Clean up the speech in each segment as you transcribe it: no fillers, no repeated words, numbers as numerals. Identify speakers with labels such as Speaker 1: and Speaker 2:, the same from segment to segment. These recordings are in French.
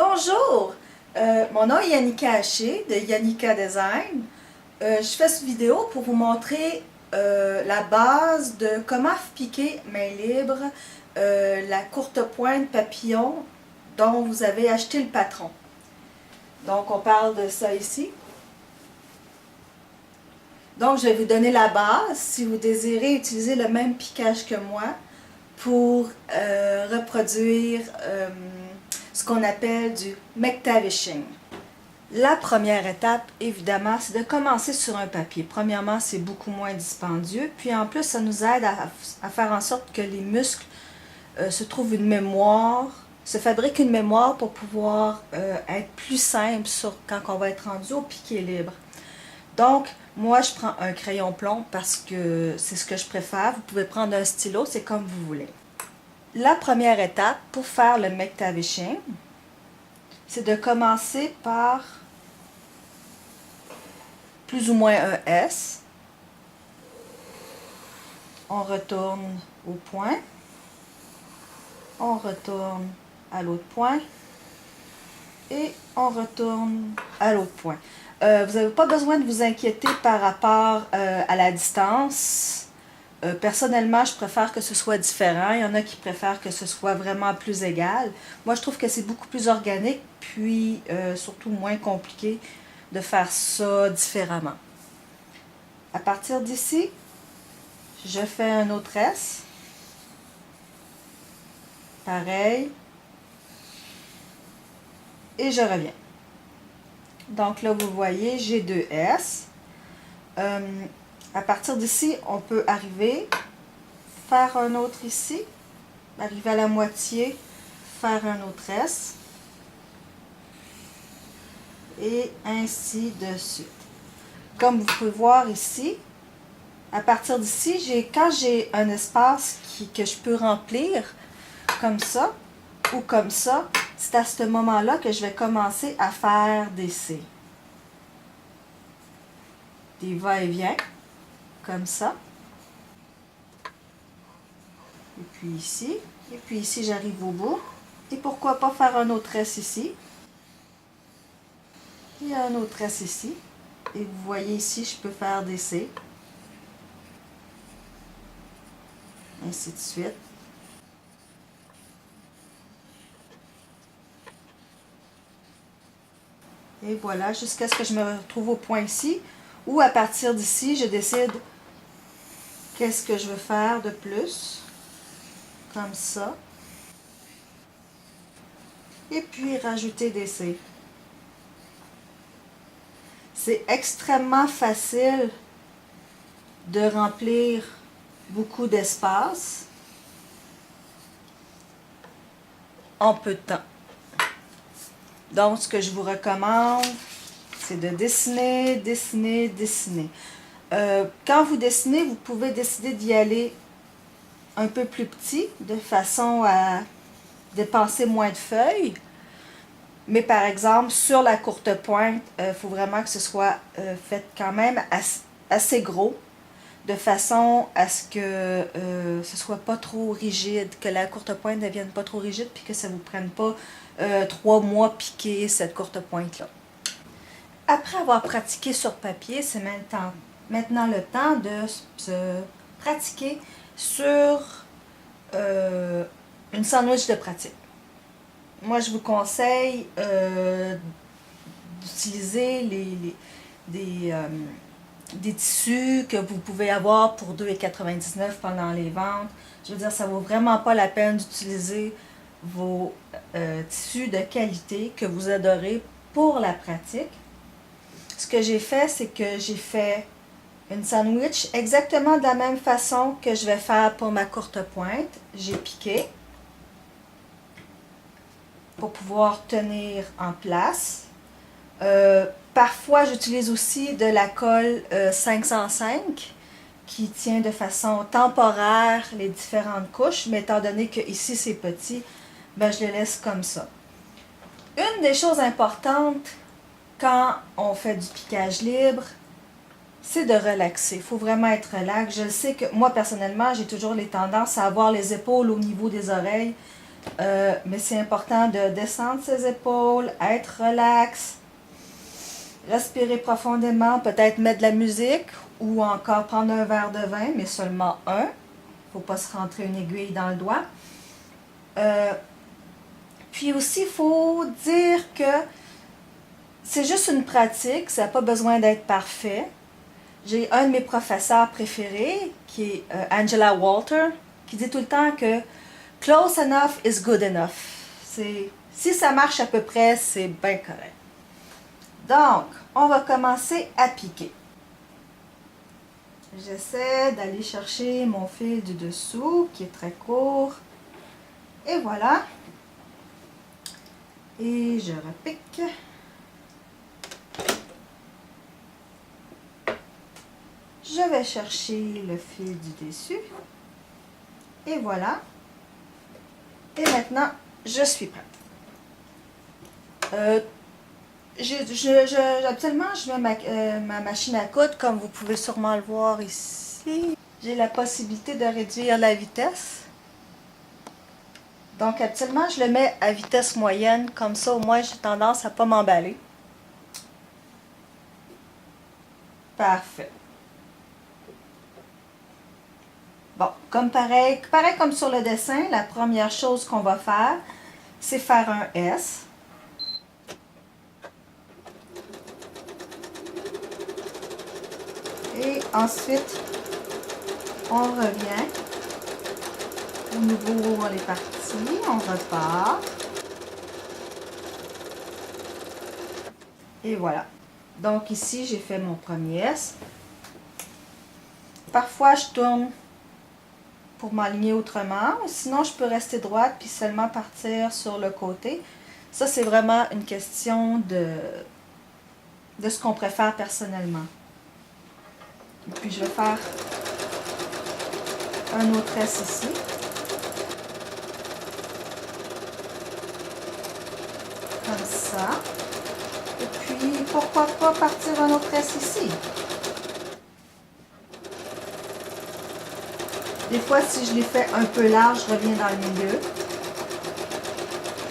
Speaker 1: Bonjour, mon nom est Yannicka Haché de Yannicka Design. Je fais cette vidéo pour vous montrer la base de comment piquer main libre la courte pointe papillon dont vous avez acheté le patron. Donc on parle de ça ici. Donc je vais vous donner la base si vous désirez utiliser le même piquage que moi pour reproduire ce qu'on appelle du McTavishing. La première étape, évidemment, c'est de commencer sur un papier. Premièrement, c'est beaucoup moins dispendieux, puis en plus, ça nous aide à faire en sorte que les muscles se trouvent une mémoire, se fabriquent une mémoire pour pouvoir être plus simple quand on va être rendu au piqué libre. Donc, moi, je prends un crayon plomb parce que c'est ce que je préfère. Vous pouvez prendre un stylo, c'est comme vous voulez. La première étape pour faire le McTavishing, c'est de commencer par plus ou moins un S. On retourne au point. On retourne à l'autre point. Et on retourne à l'autre point. Vous n'avez pas besoin de vous inquiéter par rapport à la distance. Personnellement, je préfère que ce soit différent. Il y en a qui préfèrent que ce soit vraiment plus égal. Moi, je trouve que c'est beaucoup plus organique, puis surtout moins compliqué de faire ça différemment. À partir d'ici, je fais un autre S. Pareil. Et je reviens. Donc là, vous voyez, j'ai deux S. À partir d'ici, on peut arriver, faire un autre ici, arriver à la moitié, faire un autre S, et ainsi de suite. Comme vous pouvez voir ici, à partir d'ici, quand j'ai un espace que je peux remplir, comme ça, ou comme ça, c'est à ce moment-là que je vais commencer à faire des C. Des va-et-vient. Comme ça. Et puis ici j'arrive au bout. Et pourquoi pas faire un autre S ici. Et un autre S ici. Et vous voyez ici, je peux faire des C. Ainsi de suite. Et voilà, jusqu'à ce que je me retrouve au point ici. Ou à partir d'ici, je décide qu'est-ce que je veux faire de plus, comme ça, et puis rajouter des C. C'est extrêmement facile de remplir beaucoup d'espace en peu de temps. Donc, ce que je vous recommande, c'est de dessiner, dessiner, dessiner. Quand vous dessinez, vous pouvez décider d'y aller un peu plus petit, de façon à dépenser moins de feuilles. Mais par exemple, sur la courte pointe, il faut vraiment que ce soit fait quand même assez gros, de façon à ce que ce soit pas trop rigide, que la courte pointe ne devienne pas trop rigide, puis que ça ne vous prenne pas 3 mois piquer cette courte pointe-là. Après avoir pratiqué sur papier, c'est maintenant le temps de se pratiquer sur une sandwich de pratique. Moi, je vous conseille d'utiliser des tissus que vous pouvez avoir pour 2,99 $ pendant les ventes. Je veux dire, ça ne vaut vraiment pas la peine d'utiliser vos tissus de qualité que vous adorez pour la pratique. Ce que j'ai fait, c'est que j'ai fait une sandwich exactement de la même façon que je vais faire pour ma courte pointe. J'ai piqué pour pouvoir tenir en place. Parfois, j'utilise aussi de la colle 505 qui tient de façon temporaire les différentes couches, mais étant donné que ici c'est petit, ben, je les laisse comme ça. Une des choses importantes quand on fait du piquage libre, c'est de relaxer. Il faut vraiment être relax. Je sais que moi, personnellement, j'ai toujours les tendances à avoir les épaules au niveau des oreilles. Mais c'est important de descendre ses épaules, être relax, respirer profondément, peut-être mettre de la musique ou encore prendre un verre de vin, mais seulement un. Il ne faut pas se rentrer une aiguille dans le doigt. Puis aussi, il faut dire que c'est juste une pratique, ça n'a pas besoin d'être parfait. J'ai un de mes professeurs préférés, qui est Angela Walter, qui dit tout le temps que « close enough is good enough ». Si ça marche à peu près, c'est bien correct. Donc, on va commencer à piquer. J'essaie d'aller chercher mon fil du dessous, qui est très court. Et voilà. Et je repique. Je vais chercher le fil du dessus. Et voilà. Et maintenant, je suis prête. Habituellement, je mets ma machine à coudre, comme vous pouvez sûrement le voir ici. J'ai la possibilité de réduire la vitesse. Donc, habituellement, je le mets à vitesse moyenne. Comme ça, au moins, j'ai tendance à ne pas m'emballer. Parfait. Bon, pareil comme sur le dessin, la première chose qu'on va faire, c'est faire un S. Et ensuite, on revient au niveau où on est parti, on repart. Et voilà. Donc ici, j'ai fait mon premier S. Parfois, je tourne pour m'aligner autrement. Sinon, je peux rester droite puis seulement partir sur le côté. Ça, c'est vraiment une question de ce qu'on préfère personnellement. Et puis, je vais faire un autre S ici. Comme ça. Et puis, pourquoi pas partir un autre S ici? Des fois, si je les fais un peu large, je reviens dans le milieu.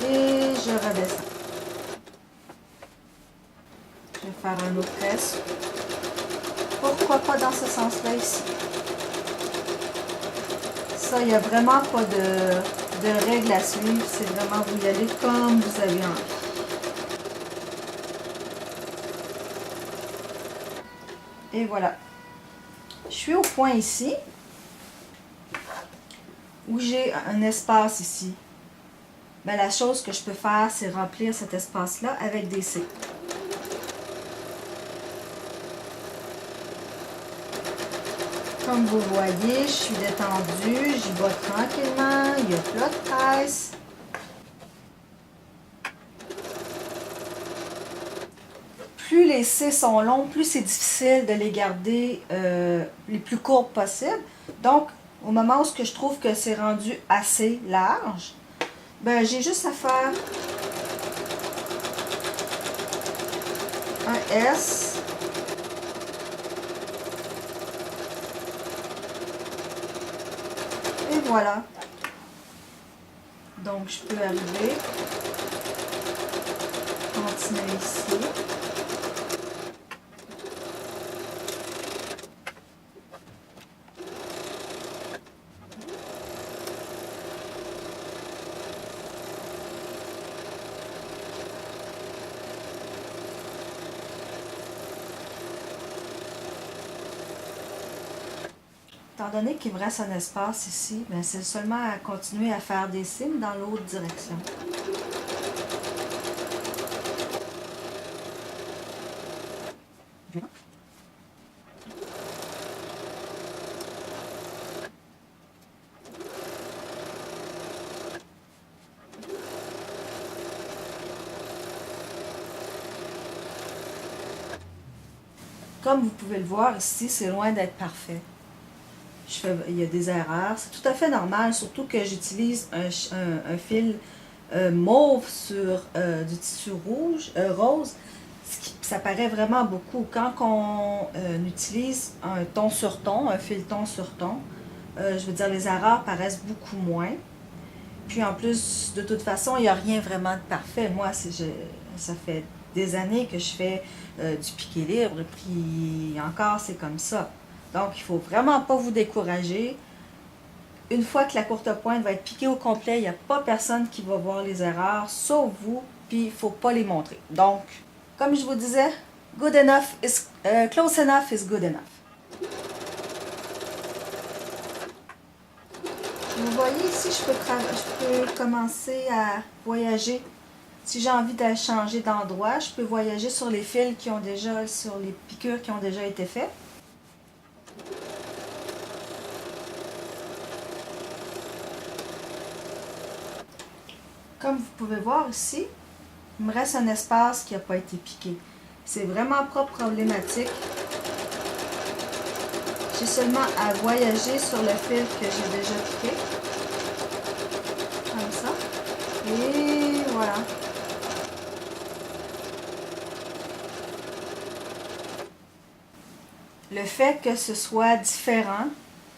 Speaker 1: Et je redescends. Je vais faire un autre S. Pourquoi pas dans ce sens-là ici? Ça, il n'y a vraiment pas de règle à suivre. C'est vraiment vous y allez comme vous avez envie. Et voilà. Je suis au point ici, où j'ai un espace ici. Ben, la chose que je peux faire, c'est remplir cet espace-là avec des C. Comme vous voyez, je suis détendue, j'y vais tranquillement, il n'y a pas de presse. Plus les C sont longs, plus c'est difficile de les garder les plus courts possibles. Donc, au moment où je trouve que c'est rendu assez large, ben, j'ai juste à faire un S. Et voilà. Donc, je peux arriver, continuer ici. Étant donné qu'il me reste un espace ici, ben c'est seulement à continuer à faire des signes dans l'autre direction. Comme vous pouvez le voir ici, c'est loin d'être parfait. Il y a des erreurs, c'est tout à fait normal, surtout que j'utilise un fil mauve sur du tissu rose, ça paraît vraiment beaucoup. Quand on utilise un ton sur ton, un fil ton sur ton, je veux dire les erreurs paraissent beaucoup moins. Puis en plus, de toute façon, il n'y a rien vraiment de parfait. Moi, ça fait des années que je fais du piqué libre, puis encore, c'est comme ça. Donc, il ne faut vraiment pas vous décourager. Une fois que la courte pointe va être piquée au complet, il n'y a pas personne qui va voir les erreurs, sauf vous, puis il ne faut pas les montrer. Donc, comme je vous disais, good enough is, close enough is good enough. Vous voyez ici, je peux commencer à voyager. Si j'ai envie de changer d'endroit, je peux voyager sur les fils qui ont déjà, sur les piqûres qui ont déjà été faites. Comme vous pouvez voir ici, il me reste un espace qui n'a pas été piqué. C'est vraiment pas problématique. J'ai seulement à voyager sur le fil que j'ai déjà piqué. Comme ça. Et voilà. Le fait que ce soit différent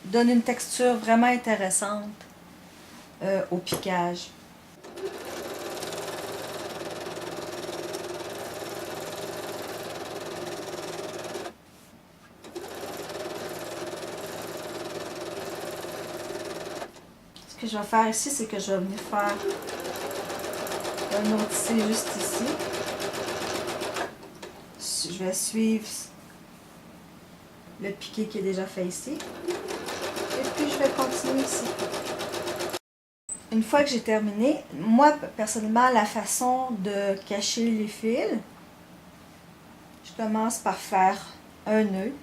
Speaker 1: donne une texture vraiment intéressante au piquage. Ce que je vais faire ici, c'est que je vais venir faire un autre tissé juste ici. Je vais suivre le piqué qui est déjà fait ici. Et puis je vais continuer ici. Une fois que j'ai terminé, moi personnellement, la façon de cacher les fils, je commence par faire un nœud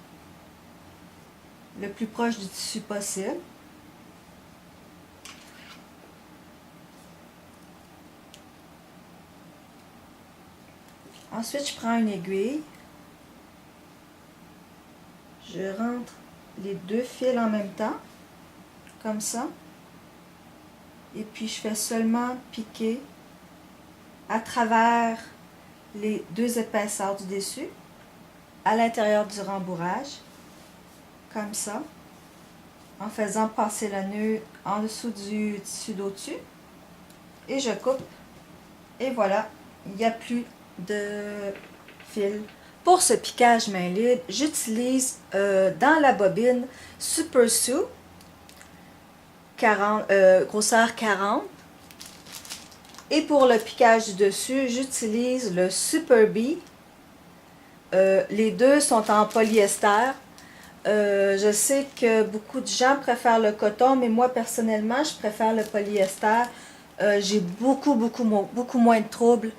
Speaker 1: le plus proche du tissu possible. Ensuite, je prends une aiguille. Je rentre les deux fils en même temps, comme ça. Et puis, je fais seulement piquer à travers les deux épaisseurs du dessus, à l'intérieur du rembourrage, comme ça, en faisant passer le nœud en dessous du tissu d'au-dessus. Et je coupe. Et voilà, il n'y a plus de fil. Pour ce piquage main libre, j'utilise dans la bobine Super Sous, grosseur 40. Et pour le piquage du dessus, j'utilise le Super Bee. Les deux sont en polyester. Je sais que beaucoup de gens préfèrent le coton, mais moi personnellement, je préfère le polyester. J'ai beaucoup moins de troubles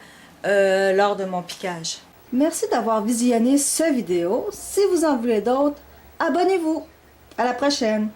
Speaker 1: lors de mon piquage. Merci d'avoir visionné cette vidéo. Si vous en voulez d'autres, abonnez-vous. À la prochaine!